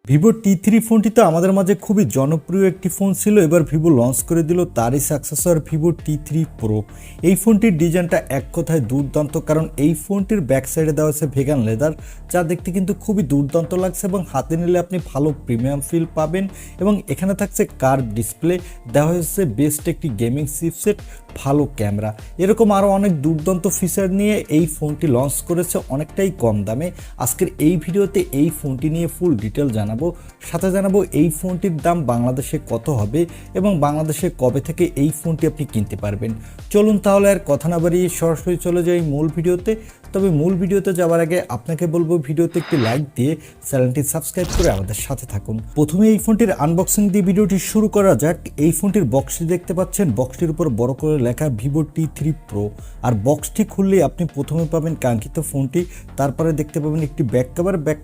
Vivo T3 ফোনটি তো আমাদের মাঝে খুবই জনপ্রিয় একটি ফোন ছিল। এবার ভিভো লঞ্চ করে দিল তারই সাকসেসর ভিভো T3 প্রো। এই ফোনটির ডিজাইনটা এক কথায় দুর্দান্ত, কারণ এই ফোনটির ব্যাক সাইডে দেওয়া হয়েছে ভেগান লেদার, যা দেখতে কিন্তু খুবই দুর্দান্ত লাগছে এবং হাতে নিলে আপনি ভালো প্রিমিয়াম ফিল পাবেন। এবং এখানে থাকছে কার্ভ ডিসপ্লে, দেওয়া হয়েছে বেস্ট একটি গেমিং চিপসেট, ভালো ক্যামেরা, এরকম আরও অনেক দুর্দান্ত ফিচার নিয়ে এই ফোনটি লঞ্চ করেছে অনেকটাই কম দামে। আজকের এই ভিডিওতে এই ফোনটি নিয়ে ফুল ডিটেল জানাবো, সাথে জানাবো এই ফোনটির দাম বাংলাদেশে কত হবে এবং বাংলাদেশে কবে থেকে এই ফোনটি আপনি কিনতে পারবেন। চলুন তাহলে আর কথা না বাড়িয়ে সরাসরি চলে যাই মূল ভিডিওতে। তবে মূল ভিডিওতে যাওয়ার আগে আপনাকে বলবো ভিডিওতে একটি লাইক দিয়ে চ্যানেলটি সাবস্ক্রাইব করে আমাদের সাথে থাকুন। প্রথমে এই ফোনটির আনবক্সিং দিয়ে ভিডিওটি শুরু করা যাক। এই ফোনটির বক্সটি দেখতে পাচ্ছেন, বক্সটির উপর বড় করে লেখা ভিভো T3 প্রো। আর বক্সটি খুললে আপনি প্রথমে পাবেন কাঙ্ক্ষিত ফোনটি, তারপরে দেখতে পাবেন একটি ব্যাক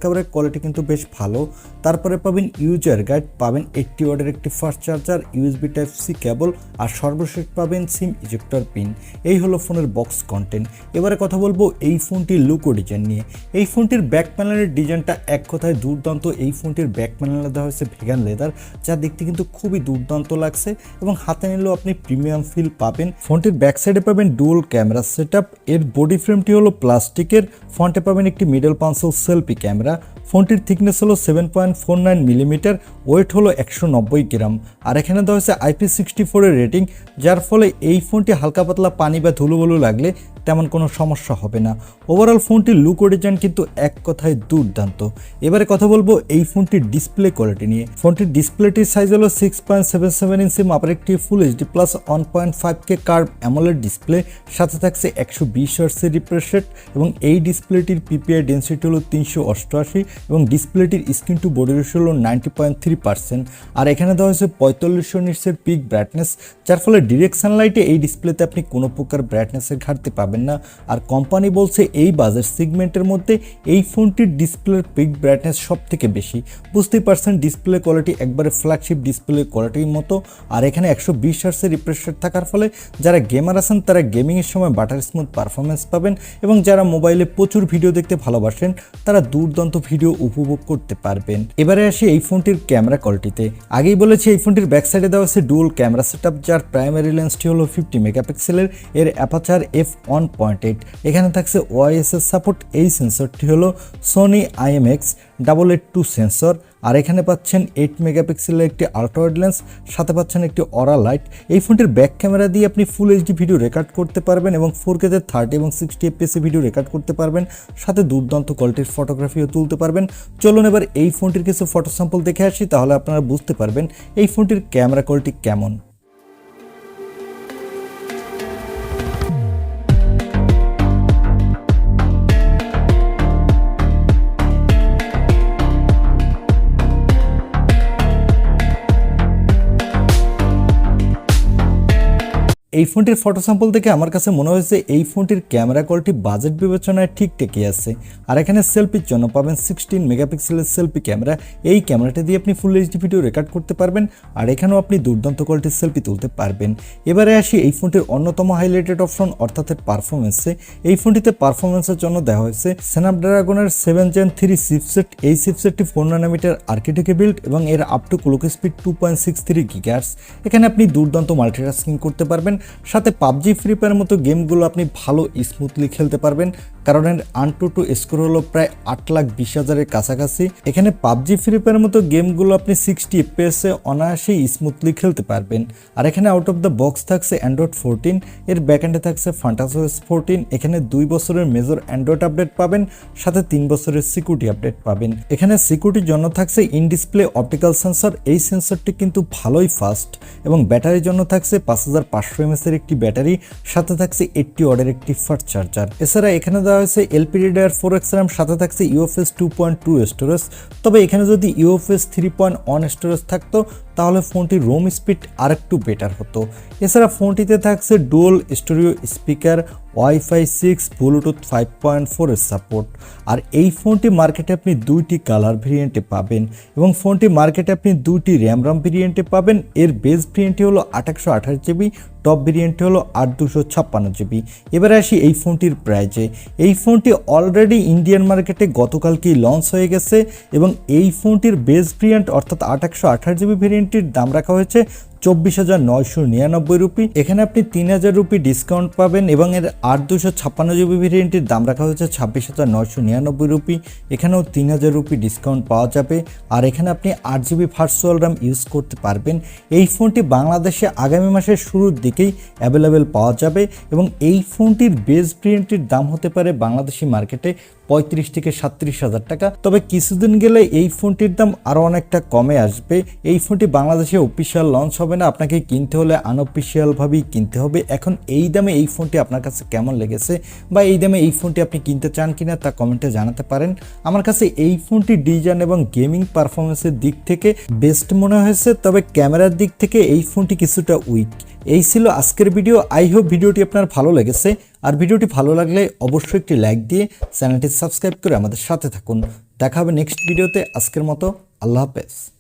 কভারের কোয়ালিটি কিন্তু বেশ ভালো। তারপরে পাবেন ইউজার গাইড, পাবেন 80 ওয়াটের একটি ফাস্ট চার্জার, USB Type-C কেবল, আর সর্বশেষ পাবেন সিম ইজেক্টর পিন। এই হলো ফোনের বক্স কন্টেন্ট। এবারে কথা বলবো এই ফোনটির লুক ও ডিজাইন নিয়ে। এই ফোনটির ব্যাক প্যানেলের ডিজাইনটা এক কথায় দুর্দান্ত। এই ফোনটির ব্যাক প্যানেলে দেওয়া হয়েছে ভেগান লেদার, যা দেখতে কিন্তু খুবই দুর্দান্ত লাগছে এবং হাতে নিলেও আপনি প্রিমিয়াম ফিল পাবেন। ফোনটির ব্যাক সাইডে পাবেন ডুয়াল ক্যামেরা সেটআপ। এর বডি ফ্রেমটি হলো প্লাস্টিকের। ফ্রন্টে পাবেন একটি মিডল পাঞ্চল সেলফি ক্যামেরা। ফোনটির থিকনেস হলো 7.49 মিলিমিটার, ওয়েট হলো 190 গ্রাম। আর এখানে দেওয়া হয়েছে IP64 এর রেটিং, যার ফলে এই ফোনটি হালকা পাতলা পানি বা ধুলোবলু লাগলে তেমন কোনো সমস্যা হবে না। ওভারঅল ফোনটির লুক ও ডিজাইন কিন্তু এক কথায় দুর্দান্ত। এবারে কথা বলবো এই ফোনটির ডিসপ্লে কোয়ালিটি নিয়ে। ফোনটির ডিসপ্লেটির সাইজ হলো 6.77 ইঞ্চি মাপের একটি ফুল HD plus 1.5K curve AMOLED display, সাথে থাকছে 120 হার্টজের রিফ্রেশ রেট এবং এই ডিসপ্লেটির PPI ডেন্সিটি হলো 388 এবং ডিসপ্লেটির স্ক্রিন টু বডি রেশিও হলো 90.3%। আর এখানে দেওয়া হয়েছে 4500 নিটসের পিক ব্রাইটনেস, যার ফলে ডিরেক্ট সানলাইটে এই ডিসপ্লেতে আপনি কোনো প্রকার ব্রাইটনেসের ঘাটতি পাবেন না। আর কোম্পানি বলছে এই বাজেট সেগমেন্টের মধ্যে এই ফোনটির ডিসপ্লের পিক ব্রাইটনেস সব থেকে বেশি। বুঝতেই পারছেন ডিসপ্লে কোয়ালিটি একবারে ফ্ল্যাগশিপ ডিসপ্লে কোয়ালিটির মতো। আর এখানে 120 হার্টজের রিফ্রেশ রেট থাকার ফলে যারা গেমার আছেন তারা গেমিংয়ের সময় বাটার স্মুথ পারফরমেন্স পাবেন এবং যারা মোবাইলে প্রচুর ভিডিও দেখতে ভালোবাসেন তারা দুর্দান্ত ভিডিও উপভোগ করতে পারবেন। এবারে আসি এই ফোনটির ক্যামেরা কোয়ালিটিতে। আগেই বলেছি এই ফোনটির ব্যাক সাইডে দেওয়া আছে ডুয়াল ক্যামেরা সেটআপ, যার প্রাইমারি লেন্সটি হলো 50 মেগাপিক্সেলের। এর অ্যাপারচার f1.8। এখানে থাকছে OIS এর সাপোর্ট। এই সেন্সরটি হলো সোনি IMX882 সেন্সর। আর এখানে পাচ্ছেন 8 মেগাপিক্সেলের একটি আল্ট্রা ওয়াইড লেন্স, সাথে পাচ্ছেন একটি অরা লাইট। এই ফোনটির ব্যাক ক্যামেরা দিয়ে আপনি ফুল HD ভিডিও রেকর্ড করতে পারবেন এবং 4K তে 30 এবং 60 FPS ভিডিও রেকর্ড করতে পারবেন, সাথে দুর্দান্ত কোয়ালিটির ফটোগ্রাফিও তুলতে পারবেন। চলুন এবার এই ফোনটির কিছু ফটো স্যাম্পল দেখে আসি, তাহলে আপনারা বুঝতে পারবেন এই ফোনটির ক্যামেরা কোয়ালিটি কেমন। এই ফোনটির ফটো স্যাম্পল থেকে আমার কাছে মনে হয়েছে এই ফোনটির ক্যামেরা কোয়ালিটি বাজেট বিবেচনায় ঠিকঠাকই আছে। আর এখানে সেলফির জন্য পাবেন 16 মেগাপিক্সেলের সেলফি ক্যামেরা। এই ক্যামেরাটা দিয়ে আপনি ফুল HD ভিডিও রেকর্ড করতে পারবেন, আর এখানেও আপনি দুর্দান্ত কোয়ালিটির সেলফি তুলতে পারবেন। এবারে আসি এই ফোনটির অন্যতম হাইলাইটেড অপশন অর্থাৎ পারফরমেন্সে। এই ফোনটিতে পারফরমেন্সের জন্য দেওয়া হয়েছে স্ন্যাপড্রাগনের 7 Gen 3 চিপসেট। এই চিপসেটটি 4 ন্যানোমিটার আর্কিটেক্টে বিল্ড এবং এর up to clock speed 2.63 GHz। এখানে আপনি দুর্দান্ত মাল্টিটাস্কিং করতে পারবেন, সাথে PUBG ফ্রি ফায়ারের মতো গেমগুলো আপনি ভালো স্মুথলি খেলতে পারবেন, কারণ এর AnTuTu স্কোর হলো প্রায় 8,20,000-এর কাছাকাছি। এখানে PUBG ফ্রি ফায়ারের মতো গেমগুলো আপনি 60 FPS অনায়াসেই স্মুথলি খেলতে পারবেন। আর এখানে আউট অফ দ্য বক্স থাকছে Android 14, এর ব্যাকএন্ডে থাকছে FantasOS 14। এখানে 2 বছরের মেজর অ্যান্ড্রয়েড আপডেট পাবেন, সাথে 3 বছরের সিকিউরিটি আপডেট পাবেন। এখানে সিকিউরিটির জন্য থাকছে ইন ডিসপ্লে অপটিক্যাল সেন্সর। এই সেন্সরটি কিন্তু ভালোই ফাস্ট এবং ব্যাটারির জন্য থাকছে 5500 mAh এর একটি ব্যাটারি, সাথে থাকছে 80 ওয়াটের একটি ফাস্ট চার্জার। এছাড়া এখানে দেওয়া হয়েছে LPDDR4X RAM, সাথে থাকছে UFS 2.2 স্টোরেজ। তবে এখানে যদি UFS 3.1 স্টোরেজ থাকতো তাহলে ফোনটির রোম স্পিড আরেকটু বেটার হতো। এছাড়া ফোনটিতে থাকছে dual stereo speaker, wifi 6, Bluetooth 5.4 এর সাপোর্ট। আর এই ফোনটি মার্কেটে আপনি দুইটি কালার ভেরিয়েন্টে পাবেন এবং ফোনটি মার্কেটে আপনি দুইটি র্যাম ভেরিয়েন্টে পাবেন। এর বেস ভেরিয়েন্টটি হলো 828 GB, টপ ভেরিয়েন্টটি হলো 8256 GB। এবারে আসি এই ফোনটির প্রাইজে। এই ফোনটি অলরেডি ইন্ডিয়ান মার্কেটে গতকালকেই লঞ্চ হয়ে গেছে এবং এই ফোনটির বেস ভেরিয়েন্ট অর্থাৎ 828 GB ভেরিয়েন্টটির দাম রাখা হয়েছে 24,999 রুপি। এখানে আপনি 3,000 রুপি ডিসকাউন্ট পাবেন এবং এর 8256 GB ভেরিয়েন্টটির দাম রাখা হয়েছে 26,999 রুপি। এখানেও 3,000 রুপি ডিসকাউন্ট পাওয়া যাবে। আর এখানে আপনি 8GB ভার্চুয়াল র্যাম ইউজ করতে পারবেন। এই ফোনটি বাংলাদেশে আগামী মাসের শুরুর দিকেই অ্যাভেলেবেল পাওয়া যাবে এবং এই ফোনটির বেস ভেরিয়েন্টটির দাম হতে পারে বাংলাদেশি মার্কেটে 35 থেকে 37,000 টাকা। তবে কিছুদিন গেলে এই ফোনটির দাম আরও অনেকটা কমে আসবে। এই ফোনটি বাংলাদেশে অফিসিয়াল লঞ্চ হবে না, আপনাকে কিনতে হলে আনঅফিসিয়ালভাবেই কিনতে হবে। এখন এই দামে এই ফোনটি আপনার কাছে কেমন লেগেছে বা এই দামে এই ফোনটি আপনি কিনতে চান কিনা তা কমেন্টে জানাতে পারেন। আমার কাছে এই ফোনটি ডিজাইন এবং গেমিং পারফরমেন্সের দিক থেকে বেস্ট মনে হয়েছে, তবে ক্যামেরার দিক থেকে এই ফোনটি কিছুটা উইক। এই ছিল আজকের ভিডিও। আই হোপ ভিডিওটি আপনার ভালো লেগেছে। আর ভিডিওটি ভালো লাগলে অবশ্যই একটি লাইক দিয়ে চ্যানেলটি সাবস্ক্রাইব করে আমাদের সাথে থাকুন। দেখা হবে নেক্সট ভিডিওতে। আজকের মতো আল্লাহ হাফেজ।